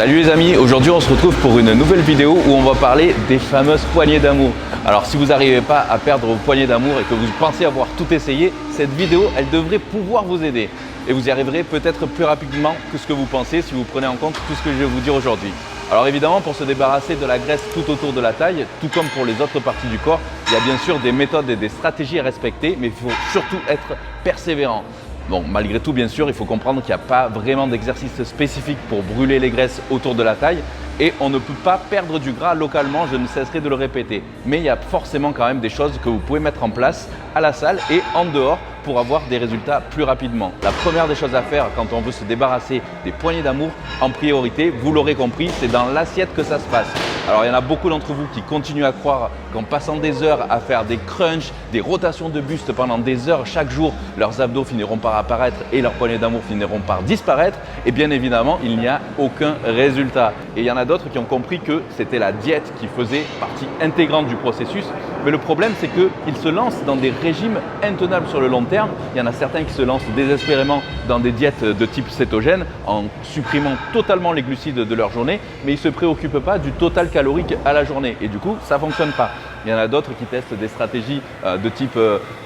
Salut les amis, aujourd'hui on se retrouve pour une nouvelle vidéo où on va parler des fameuses poignées d'amour. Alors si vous n'arrivez pas à perdre vos poignées d'amour et que vous pensez avoir tout essayé, cette vidéo elle devrait pouvoir vous aider. Et vous y arriverez peut-être plus rapidement que ce que vous pensez si vous prenez en compte tout ce que je vais vous dire aujourd'hui. Alors évidemment, pour se débarrasser de la graisse tout autour de la taille, tout comme pour les autres parties du corps, il y a bien sûr des méthodes et des stratégies à respecter, mais il faut surtout être persévérant. Bon, malgré tout, bien sûr, il faut comprendre qu'il n'y a pas vraiment d'exercice spécifique pour brûler les graisses autour de la taille et on ne peut pas perdre du gras localement, je ne cesserai de le répéter. Mais il y a forcément quand même des choses que vous pouvez mettre en place à la salle et en dehors pour avoir des résultats plus rapidement. La première des choses à faire quand on veut se débarrasser des poignées d'amour, en priorité, vous l'aurez compris, c'est dans l'assiette que ça se passe. Alors il y en a beaucoup d'entre vous qui continuent à croire qu'en passant des heures à faire des crunchs, des rotations de buste pendant des heures chaque jour, leurs abdos finiront par apparaître et leurs poignées d'amour finiront par disparaître. Et bien évidemment, il n'y a aucun résultat. Et il y en a d'autres qui ont compris que c'était la diète qui faisait partie intégrante du processus. Mais le problème, c'est qu'ils se lancent dans des régimes intenables sur le long terme. Il y en a certains qui se lancent désespérément dans des diètes de type cétogène en supprimant totalement les glucides de leur journée, mais ils ne se préoccupent pas du total calorique à la journée. Et du coup, ça ne fonctionne pas. Il y en a d'autres qui testent des stratégies de type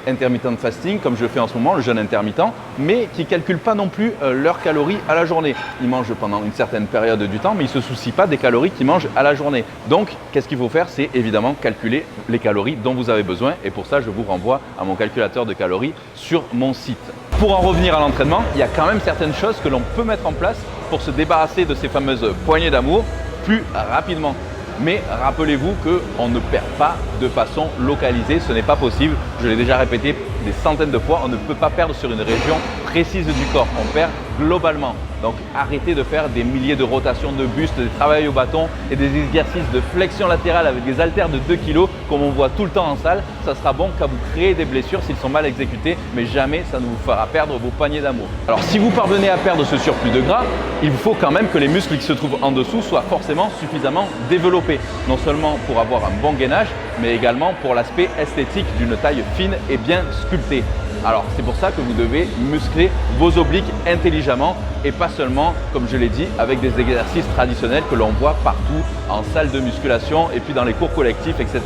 intermittent fasting, comme je fais en ce moment, le jeûne intermittent, mais qui ne calculent pas non plus leurs calories à la journée. Ils mangent pendant une certaine période du temps, mais ils ne se soucient pas des calories qu'ils mangent à la journée. Donc, qu'est-ce qu'il faut faire? C'est évidemment calculer les calories dont vous avez besoin. Et pour ça, je vous renvoie à mon calculateur de calories sur mon site. Pour en revenir à l'entraînement, il y a quand même certaines choses que l'on peut mettre en place pour se débarrasser de ces fameuses poignées d'amour plus rapidement. Mais rappelez-vous qu'on ne perd pas de façon localisée, ce n'est pas possible. Je l'ai déjà répété des centaines de fois, on ne peut pas perdre sur une région précise du corps, on perd globalement. Donc arrêtez de faire des milliers de rotations de buste, des travails au bâton et des exercices de flexion latérale avec des haltères de 2 kg comme on voit tout le temps en salle. Ça sera bon qu'à vous créer des blessures s'ils sont mal exécutés, mais jamais ça ne vous fera perdre vos poignées d'amour. Alors si vous parvenez à perdre ce surplus de gras, il vous faut quand même que les muscles qui se trouvent en dessous soient forcément suffisamment développés. Non seulement pour avoir un bon gainage, mais également pour l'aspect esthétique d'une taille fine et bien sculptée. Alors c'est pour ça que vous devez muscler vos obliques intelligemment et pas seulement, comme je l'ai dit, avec des exercices traditionnels que l'on voit partout en salle de musculation et puis dans les cours collectifs, etc.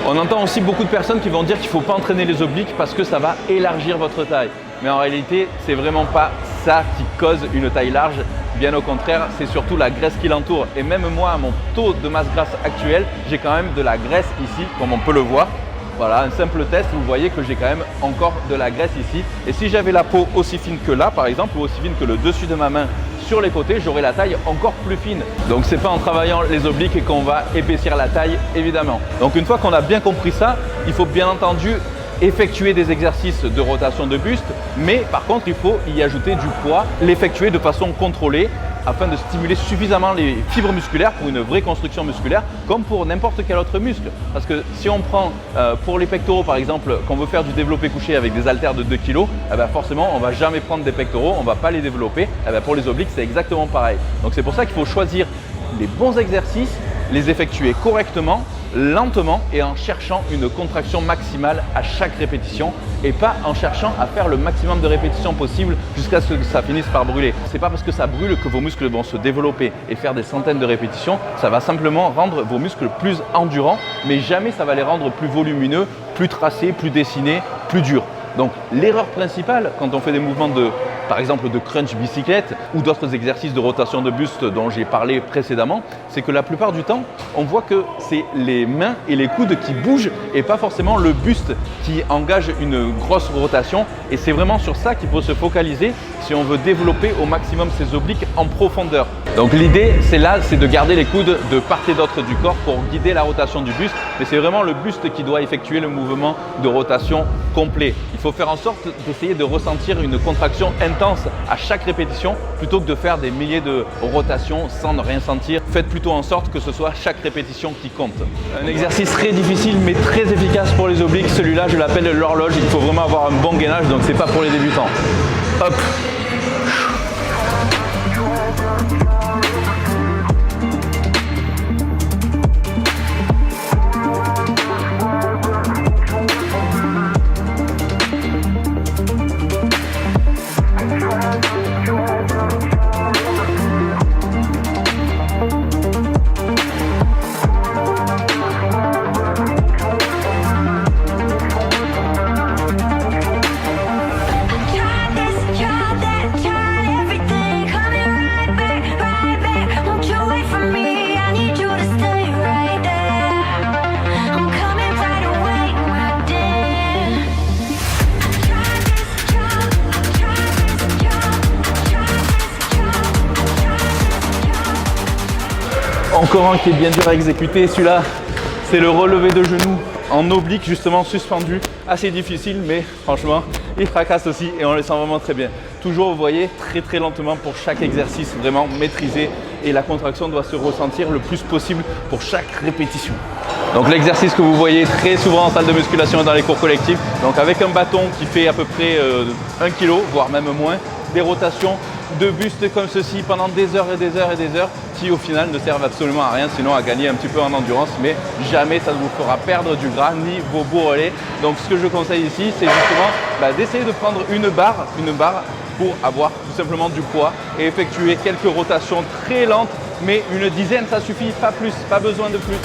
On entend aussi beaucoup de personnes qui vont dire qu'il ne faut pas entraîner les obliques parce que ça va élargir votre taille. Mais en réalité, c'est vraiment pas ça qui cause une taille large. Bien au contraire, c'est surtout la graisse qui l'entoure. Et même moi, à mon taux de masse grasse actuel, j'ai quand même de la graisse ici, comme on peut le voir. Voilà, un simple test, vous voyez que j'ai quand même encore de la graisse ici. Et si j'avais la peau aussi fine que là, par exemple, ou aussi fine que le dessus de ma main sur les côtés, j'aurais la taille encore plus fine. Donc c'est pas en travaillant les obliques qu'on va épaissir la taille, évidemment. Donc une fois qu'on a bien compris ça, il faut bien entendu effectuer des exercices de rotation de buste, mais par contre il faut y ajouter du poids, l'effectuer de façon contrôlée afin de stimuler suffisamment les fibres musculaires pour une vraie construction musculaire comme pour n'importe quel autre muscle. Parce que si on prend pour les pectoraux par exemple, qu'on veut faire du développé couché avec des haltères de 2 kg, eh bien forcément on ne va jamais prendre des pectoraux, on ne va pas les développer. Eh bien pour les obliques c'est exactement pareil. Donc c'est pour ça qu'il faut choisir les bons exercices, les effectuer correctement, lentement et en cherchant une contraction maximale à chaque répétition et pas en cherchant à faire le maximum de répétitions possible jusqu'à ce que ça finisse par brûler. C'est pas parce que ça brûle que vos muscles vont se développer et faire des centaines de répétitions, ça va simplement rendre vos muscles plus endurants, mais jamais ça va les rendre plus volumineux, plus tracés, plus dessinés, plus durs. Donc l'erreur principale quand on fait des mouvements par exemple de crunch bicyclette ou d'autres exercices de rotation de buste dont j'ai parlé précédemment, c'est que la plupart du temps, on voit que c'est les mains et les coudes qui bougent et pas forcément le buste qui engage une grosse rotation. Et c'est vraiment sur ça qu'il faut se focaliser si on veut développer au maximum ses obliques en profondeur. Donc l'idée, c'est de garder les coudes de part et d'autre du corps pour guider la rotation du buste, mais c'est vraiment le buste qui doit effectuer le mouvement de rotation complet. Il faut faire en sorte d'essayer de ressentir une contraction intense à chaque répétition plutôt que de faire des milliers de rotations sans ne rien sentir. Faites plutôt en sorte que ce soit chaque répétition qui compte. Un exercice très difficile mais très efficace pour les obliques, celui-là je l'appelle l'horloge. Il faut vraiment avoir un bon gainage, donc c'est pas pour les débutants. Hop. encore un qui est bien dur à exécuter. Celui-là, c'est le relevé de genoux en oblique, justement suspendu. Assez difficile, mais franchement, il fracasse aussi et on le sent vraiment très bien. Toujours, vous voyez, très lentement pour chaque exercice, vraiment maîtrisé. Et la contraction doit se ressentir le plus possible pour chaque répétition. Donc l'exercice que vous voyez très souvent en salle de musculation et dans les cours collectifs, donc avec un bâton qui fait à peu près 1 kg, voire même moins, des rotations de buste comme ceci pendant des heures et des heures et des heures qui au final ne servent absolument à rien, sinon à gagner un petit peu en endurance, mais jamais ça ne vous fera perdre du gras ni vos bourrelets. Donc ce que je conseille ici, c'est justement d'essayer de prendre une barre pour avoir tout simplement du poids et effectuer quelques rotations très lentes, mais une dizaine ça suffit, pas plus, pas besoin de plus.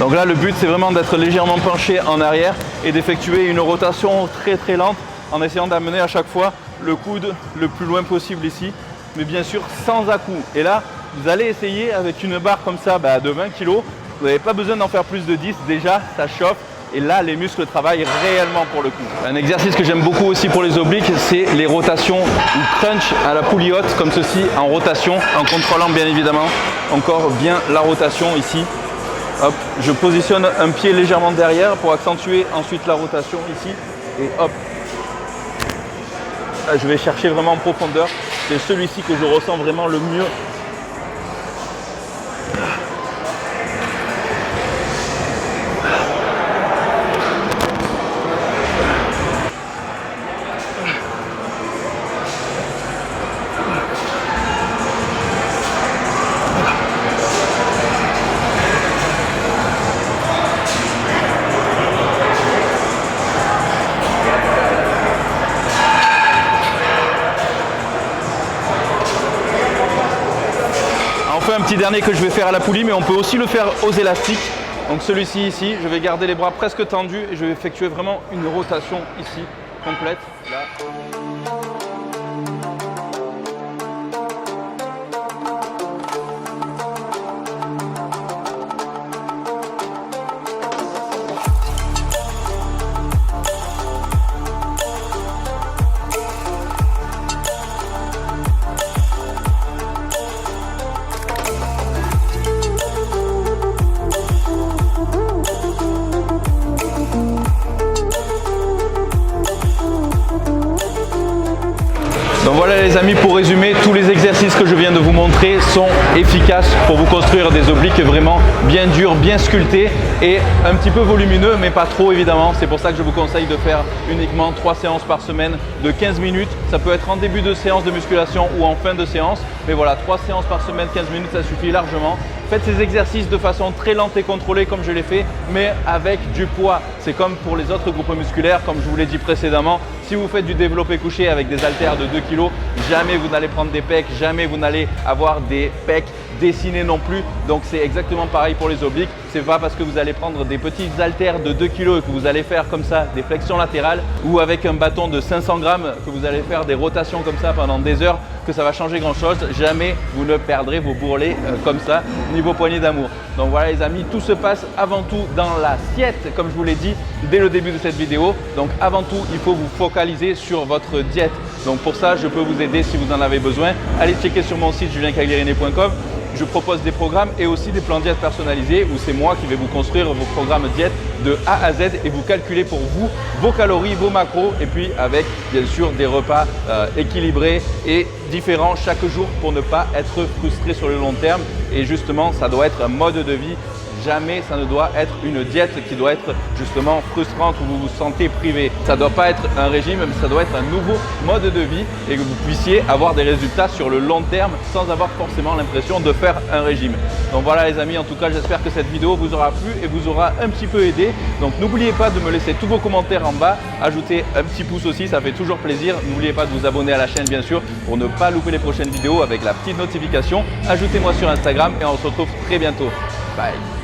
Donc là, le but, c'est vraiment d'être légèrement penché en arrière et d'effectuer une rotation très lente en essayant d'amener à chaque fois le coude le plus loin possible ici, mais bien sûr sans à-coups. Et là, vous allez essayer avec une barre comme ça de 20 kg. Vous n'avez pas besoin d'en faire plus de 10, déjà, ça chauffe. Et là, les muscles travaillent réellement pour le coup. Un exercice que j'aime beaucoup aussi pour les obliques, c'est les rotations ou crunch à la poulie haute, comme ceci, en rotation, en contrôlant bien évidemment encore bien la rotation ici. Hop, je positionne un pied légèrement derrière pour accentuer ensuite la rotation ici. Et hop, là, je vais chercher vraiment en profondeur. C'est celui-ci que je ressens vraiment le mieux. Un petit dernier que je vais faire à la poulie, mais on peut aussi le faire aux élastiques. Donc celui-ci ici, je vais garder les bras presque tendus et je vais effectuer vraiment une rotation ici complète. Là. Donc voilà les amis, pour résumer, tous les exercices que je viens de vous montrer sont efficaces pour vous construire des obliques vraiment bien durs, bien sculptés et un petit peu volumineux, mais pas trop évidemment. C'est pour ça que je vous conseille de faire uniquement 3 séances par semaine de 15 minutes. Ça peut être en début de séance de musculation ou en fin de séance. Mais voilà, 3 séances par semaine, 15 minutes, ça suffit largement. Faites ces exercices de façon très lente et contrôlée comme je l'ai fait, mais avec du poids. C'est comme pour les autres groupes musculaires, comme je vous l'ai dit précédemment. Si vous faites du développé couché avec des haltères de 2 kg, jamais vous n'allez prendre des pecs, jamais vous n'allez avoir des pecs dessinés non plus. Donc c'est exactement pareil pour les obliques. C'est pas parce que vous allez prendre des petits haltères de 2 kg et que vous allez faire comme ça des flexions latérales ou avec un bâton de 500 grammes que vous allez faire des rotations comme ça pendant des heures que ça va changer grand chose. Jamais vous ne perdrez vos bourrelets comme ça niveau poignée d'amour. Donc voilà les amis, tout se passe avant tout dans l'assiette comme je vous l'ai dit dès le début de cette vidéo. Donc avant tout, il faut vous focaliser sur votre diète. Donc pour ça, je peux vous aider si vous en avez besoin. Allez checker sur mon site juliencagliarini.com. Je propose des programmes et aussi des plans diète personnalisés où c'est moi qui vais vous construire vos programmes diète de A à Z et vous calculer pour vous vos calories, vos macros et puis avec bien sûr des repas équilibrés et différents chaque jour pour ne pas être frustré sur le long terme. Et justement, ça doit être un mode de vie. Jamais ça ne doit être une diète qui doit être justement frustrante où vous vous sentez privé. Ça ne doit pas être un régime, mais ça doit être un nouveau mode de vie et que vous puissiez avoir des résultats sur le long terme sans avoir forcément l'impression de faire un régime. Donc voilà les amis, en tout cas j'espère que cette vidéo vous aura plu et vous aura un petit peu aidé. Donc n'oubliez pas de me laisser tous vos commentaires en bas, ajoutez un petit pouce aussi, ça fait toujours plaisir. N'oubliez pas de vous abonner à la chaîne bien sûr pour ne pas louper les prochaines vidéos avec la petite notification. Ajoutez-moi sur Instagram et on se retrouve très bientôt. Bye.